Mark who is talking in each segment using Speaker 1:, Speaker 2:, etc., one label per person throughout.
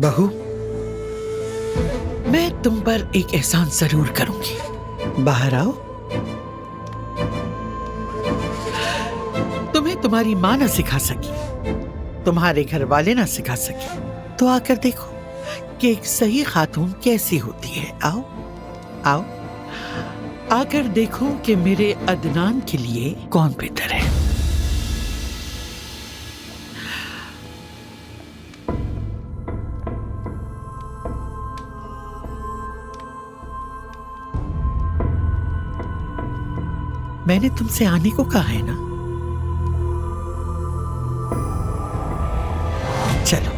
Speaker 1: बहू, मैं तुम पर एक एहसान जरूर करूंगी। बाहर आओ। तुम्हें तुम्हारी माँ न सिखा सकी, तुम्हारे घर वाले ना सिखा सके, तो आकर देखो कि एक सही खातून कैसी होती है। आओ आओ, आकर देखो कि मेरे अदनान के लिए कौन बेहतर है। मैंने तुमसे आने को कहा है ना। चलो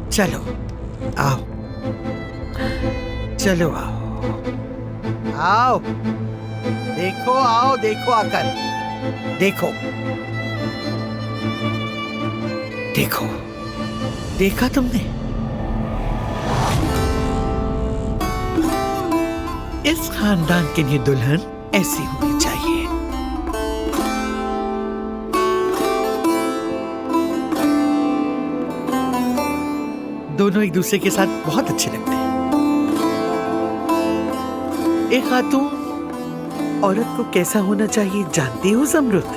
Speaker 1: चलो, आओ, चलो आओ आओ, देखो, आओ देखो, आकर देखो, देखो, देखा तुमने? इस खानदान के लिए दुल्हन ऐसी होनी चाहिए। दोनों एक दूसरे के साथ बहुत अच्छे लगते हैं। एक खातून औरत को कैसा होना चाहिए जानती हो ज़मरुद?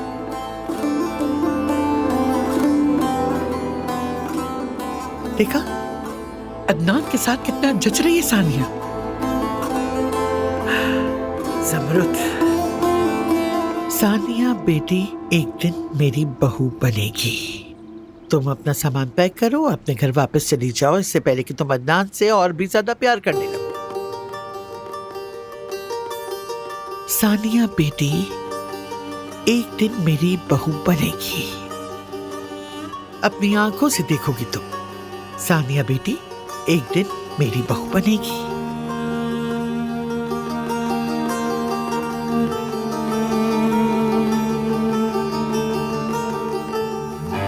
Speaker 1: देखा अदनान के साथ कितना जच रही है सानिया। ज़मरुद, सानिया बेटी एक दिन मेरी बहू बनेगी। तुम अपना सामान पैक करो, अपने घर वापस चली जाओ, इससे पहले कि तुम अदनान से और भी ज्यादा प्यार करने लगो। सानिया बेटी एक दिन मेरी बहू बनेगी, अपनी आंखों से देखोगी तुम। सानिया बेटी एक दिन मेरी बहू बनेगी।